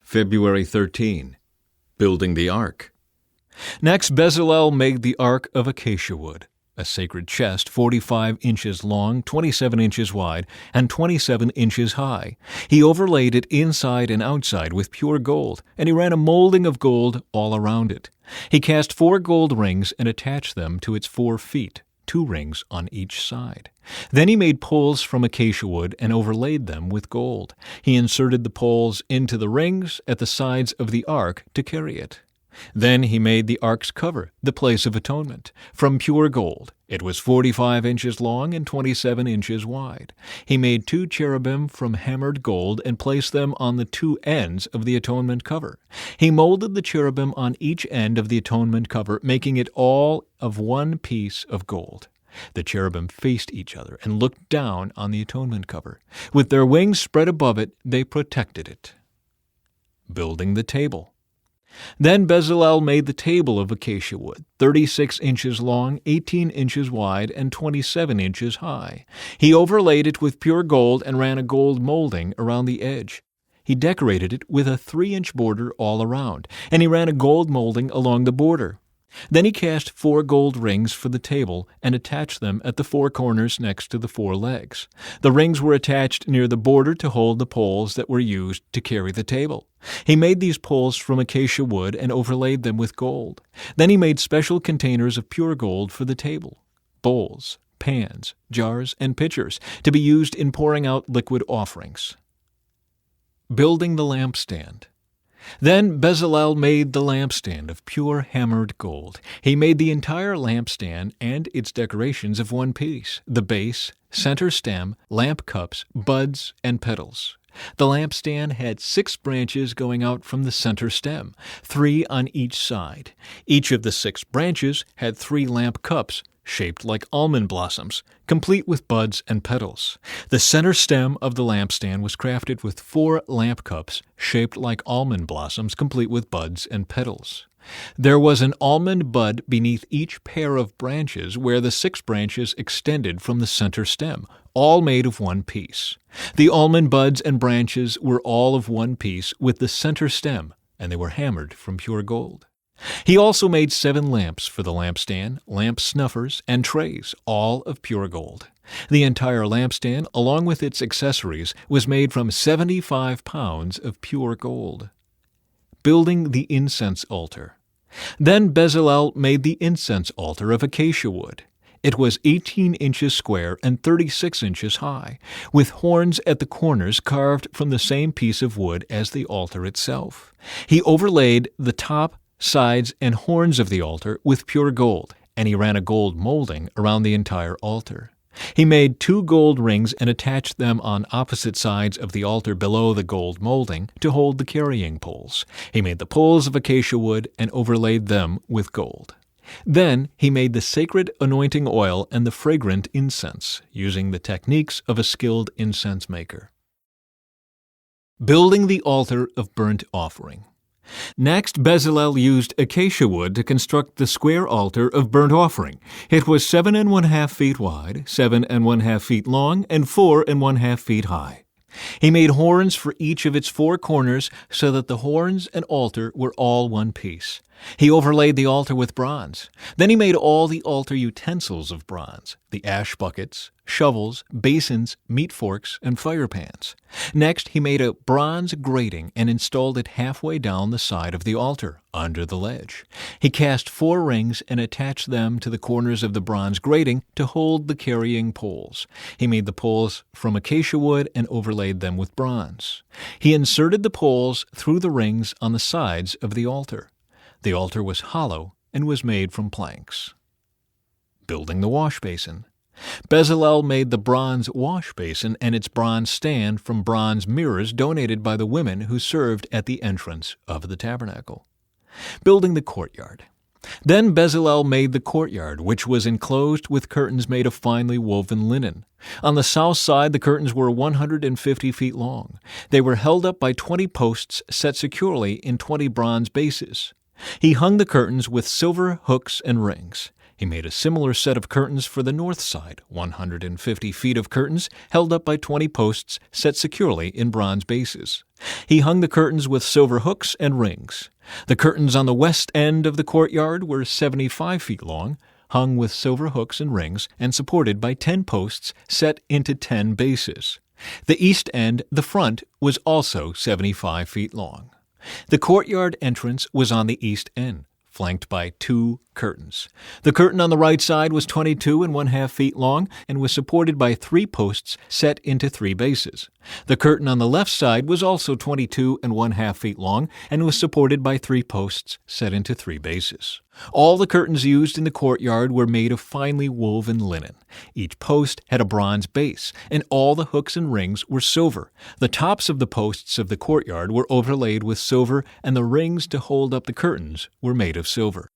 February 13. Building the Ark. Next, Bezalel made the Ark of acacia wood, a sacred chest 45 inches long, 27 inches wide, and 27 inches high. He overlaid it inside and outside with pure gold, and he ran a molding of gold all around it. He cast 4 gold rings and attached them to its 4 feet, 2 rings on each side. Then he made poles from acacia wood and overlaid them with gold. He inserted the poles into the rings at the sides of the ark to carry it. Then he made the ark's cover, the place of atonement, from pure gold. It was 45 inches long and 27 inches wide. He made 2 cherubim from hammered gold and placed them on the 2 ends of the atonement cover. He molded the cherubim on each end of the atonement cover, making it all of one piece of gold. The cherubim faced each other and looked down on the atonement cover. With their wings spread above it, they protected it. Building the table. Then Bezalel made the table of acacia wood, 36 inches long, 18 inches wide, and 27 inches high. He overlaid it with pure gold and ran a gold molding around the edge. He decorated it with a 3-inch border all around, and he ran a gold molding along the border. Then he cast 4 gold rings for the table and attached them at the 4 corners next to the 4 legs. The rings were attached near the border to hold the poles that were used to carry the table. He made these poles from acacia wood and overlaid them with gold. Then he made special containers of pure gold for the table, bowls, pans, jars, and pitchers to be used in pouring out liquid offerings. Building the lampstand. Then Bezalel made the lampstand of pure hammered gold. He made the entire lampstand and its decorations of one piece, the base, center stem, lamp cups, buds, and petals. The lampstand had 6 branches going out from the center stem, 3 on each side. Each of the 6 branches had 3 lamp cups, shaped like almond blossoms, complete with buds and petals. The center stem of the lampstand was crafted with 4 lamp cups, shaped like almond blossoms, complete with buds and petals. There was an almond bud beneath each pair of branches where the 6 branches extended from the center stem, all made of one piece. The almond buds and branches were all of one piece with the center stem, and they were hammered from pure gold. He also made 7 lamps for the lampstand, lamp snuffers, and trays, all of pure gold. The entire lampstand, along with its accessories, was made from 75 pounds of pure gold. Building the incense altar. Then Bezalel made the incense altar of acacia wood. It was 18 inches square and 36 inches high, with horns at the corners carved from the same piece of wood as the altar itself. He overlaid the top, sides, and horns of the altar with pure gold, and he ran a gold molding around the entire altar. He made 2 gold rings and attached them on opposite sides of the altar below the gold molding to hold the carrying poles. He made the poles of acacia wood and overlaid them with gold. Then he made the sacred anointing oil and the fragrant incense, using the techniques of a skilled incense maker. Building the altar of burnt offering. Next, Bezalel used acacia wood to construct the square altar of burnt offering. It was 7½ feet wide, 7½ feet long, and 4½ feet high. He made horns for each of its 4 corners so that the horns and altar were all one piece. He overlaid the altar with bronze. Then he made all the altar utensils of bronze, the ash buckets, shovels, basins, meat forks, and fire pans. Next, he made a bronze grating and installed it halfway down the side of the altar, under the ledge. He cast 4 rings and attached them to the corners of the bronze grating to hold the carrying poles. He made the poles from acacia wood and overlaid them with bronze. He inserted the poles through the rings on the sides of the altar. The altar was hollow and was made from planks. Building the wash basin. Bezalel made the bronze wash basin and its bronze stand from bronze mirrors donated by the women who served at the entrance of the tabernacle. Building the courtyard. Then Bezalel made the courtyard, which was enclosed with curtains made of finely woven linen. On the south side, the curtains were 150 feet long. They were held up by 20 posts set securely in 20 bronze bases. He hung the curtains with silver hooks and rings. He made a similar set of curtains for the north side, 150 feet of curtains held up by 20 posts set securely in bronze bases. He hung the curtains with silver hooks and rings. The curtains on the west end of the courtyard were 75 feet long, hung with silver hooks and rings, and supported by 10 posts set into 10 bases. The east end, the front, was also 75 feet long. The courtyard entrance was on the east end, flanked by 2 curtains. The curtain on the right side was 22½ feet long and was supported by 3 posts set into 3 bases. The curtain on the left side was also 22½ feet long and was supported by 3 posts set into 3 bases. All the curtains used in the courtyard were made of finely woven linen. Each post had a bronze base, and all the hooks and rings were silver. The tops of the posts of the courtyard were overlaid with silver, and the rings to hold up the curtains were made of silver.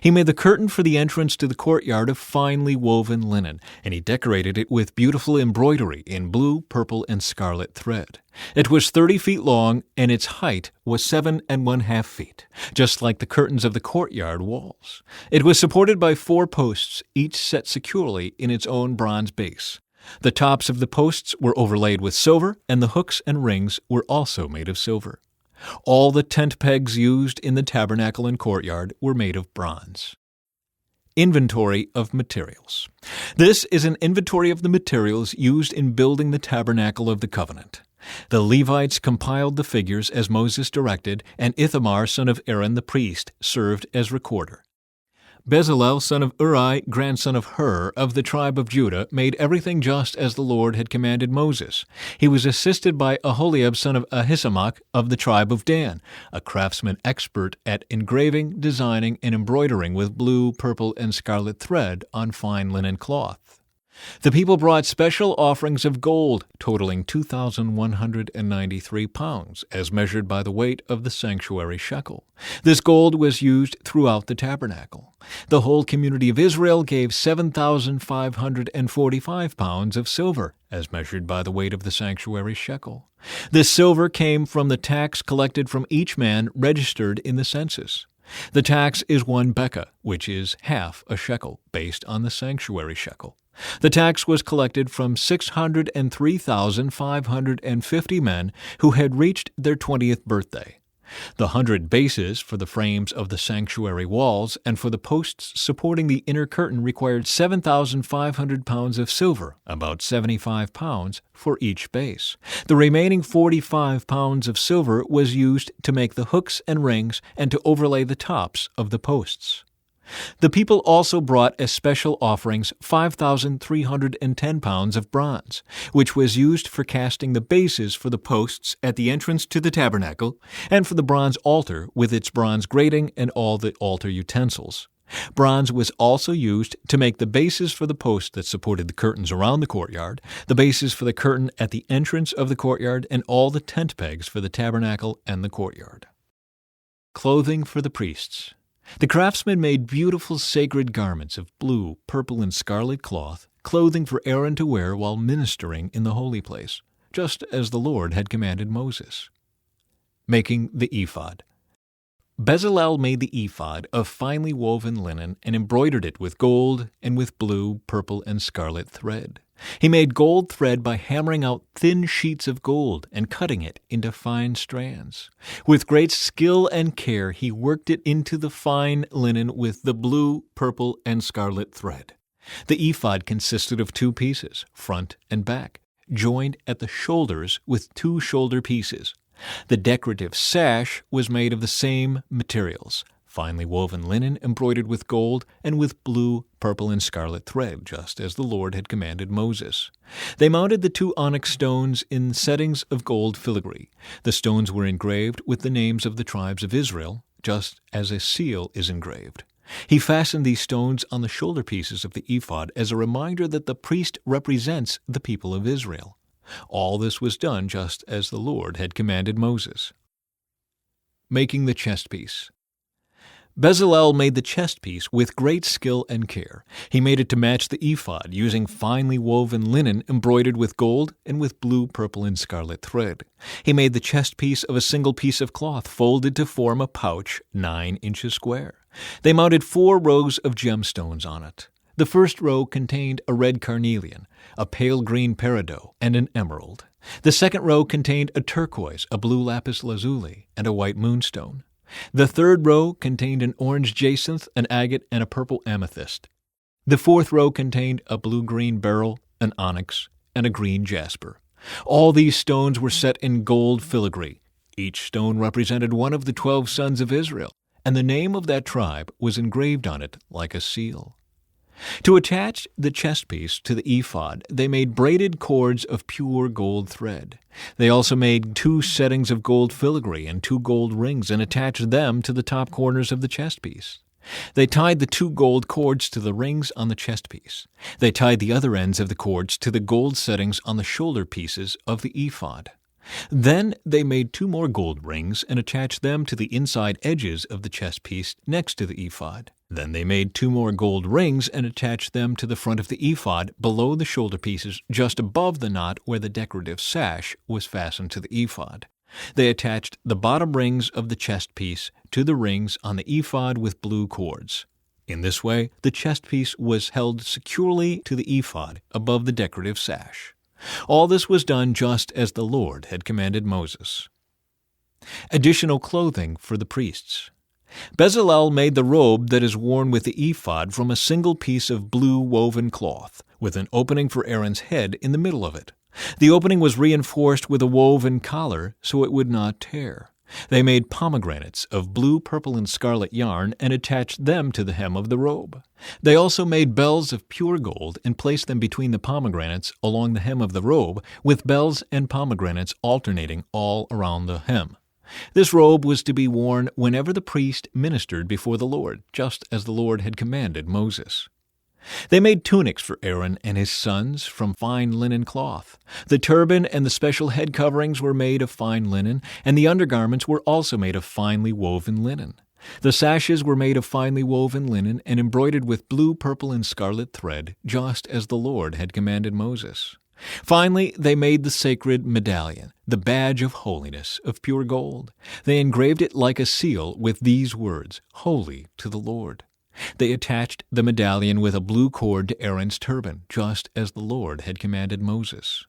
He made the curtain for the entrance to the courtyard of finely woven linen, and he decorated it with beautiful embroidery in blue, purple, and scarlet thread. It was 30 feet long, and its height was 7½ feet, just like the curtains of the courtyard walls. It was supported by 4 posts, each set securely in its own bronze base. The tops of the posts were overlaid with silver, and the hooks and rings were also made of silver. All the tent pegs used in the tabernacle and courtyard were made of bronze. Inventory of materials. This is an inventory of the materials used in building the tabernacle of the covenant. The Levites compiled the figures as Moses directed, and Ithamar, son of Aaron the priest, served as recorder. Bezalel, son of Uri, grandson of Hur, of the tribe of Judah, made everything just as the Lord had commanded Moses. He was assisted by Aholiab, son of Ahisamach, of the tribe of Dan, a craftsman expert at engraving, designing, and embroidering with blue, purple, and scarlet thread on fine linen cloth. The people brought special offerings of gold, totaling 2,193 pounds, as measured by the weight of the sanctuary shekel. This gold was used throughout the tabernacle. The whole community of Israel gave 7,545 pounds of silver, as measured by the weight of the sanctuary shekel. This silver came from the tax collected from each man registered in the census. The tax is 1 bekah, which is half a shekel, based on the sanctuary shekel. The tax was collected from 603,550 men who had reached their 20th birthday. The 100 bases for the frames of the sanctuary walls and for the posts supporting the inner curtain required 7,500 pounds of silver, about 75 pounds for each base. The remaining 45 pounds of silver was used to make the hooks and rings and to overlay the tops of the posts. The people also brought as special offerings 5,310 pounds of bronze, which was used for casting the bases for the posts at the entrance to the tabernacle and for the bronze altar with its bronze grating and all the altar utensils. Bronze was also used to make the bases for the posts that supported the curtains around the courtyard, the bases for the curtain at the entrance of the courtyard, and all the tent pegs for the tabernacle and the courtyard. Clothing for the priests. The craftsmen made beautiful sacred garments of blue, purple, and scarlet cloth, clothing for Aaron to wear while ministering in the holy place, just as the Lord had commanded Moses. Making the ephod. Bezalel made the ephod of finely woven linen and embroidered it with gold and with blue, purple, and scarlet thread. He made gold thread by hammering out thin sheets of gold and cutting it into fine strands. With great skill and care, he worked it into the fine linen with the blue, purple, and scarlet thread. The ephod consisted of 2 pieces, front and back, joined at the shoulders with 2 shoulder pieces. The decorative sash was made of the same materials, finely woven linen embroidered with gold and with blue, purple, and scarlet thread, just as the Lord had commanded Moses. They mounted the 2 onyx stones in settings of gold filigree. The stones were engraved with the names of the tribes of Israel, just as a seal is engraved. He fastened these stones on the shoulder pieces of the ephod as a reminder that the priest represents the people of Israel. All this was done just as the Lord had commanded Moses. Making the chest piece. Bezalel made the chest piece with great skill and care. He made it to match the ephod, using finely woven linen embroidered with gold and with blue, purple, and scarlet thread. He made the chest piece of a single piece of cloth folded to form a pouch 9 inches square. They mounted 4 rows of gemstones on it. The first row contained a red carnelian, a pale green peridot, and an emerald. The second row contained a turquoise, a blue lapis lazuli, and a white moonstone. The third row contained an orange jacinth, an agate, and a purple amethyst. The fourth row contained a blue-green beryl, an onyx, and a green jasper. All these stones were set in gold filigree. Each stone represented one of the 12 sons of Israel, and the name of that tribe was engraved on it like a seal. To attach the chest piece to the ephod, they made braided cords of pure gold thread. They also made 2 settings of gold filigree and 2 gold rings and attached them to the top corners of the chest piece. They tied the 2 gold cords to the rings on the chest piece. They tied the other ends of the cords to the gold settings on the shoulder pieces of the ephod. Then they made 2 more gold rings and attached them to the inside edges of the chest piece next to the ephod. Then they made 2 more gold rings and attached them to the front of the ephod below the shoulder pieces just above the knot where the decorative sash was fastened to the ephod. They attached the bottom rings of the chest piece to the rings on the ephod with blue cords. In this way, the chest piece was held securely to the ephod above the decorative sash. All this was done just as the Lord had commanded Moses. Additional clothing for the priests. Bezalel made the robe that is worn with the ephod from a single piece of blue woven cloth, with an opening for Aaron's head in the middle of it. The opening was reinforced with a woven collar so it would not tear. They made pomegranates of blue, purple, and scarlet yarn and attached them to the hem of the robe. They also made bells of pure gold and placed them between the pomegranates along the hem of the robe, with bells and pomegranates alternating all around the hem. This robe was to be worn whenever the priest ministered before the Lord, just as the Lord had commanded Moses. They made tunics for Aaron and his sons from fine linen cloth. The turban and the special head coverings were made of fine linen, and the undergarments were also made of finely woven linen. The sashes were made of finely woven linen and embroidered with blue, purple, and scarlet thread, just as the Lord had commanded Moses. Finally, they made the sacred medallion, the badge of holiness, of pure gold. They engraved it like a seal with these words, "Holy to the Lord." They attached the medallion with a blue cord to Aaron's turban, just as the Lord had commanded Moses.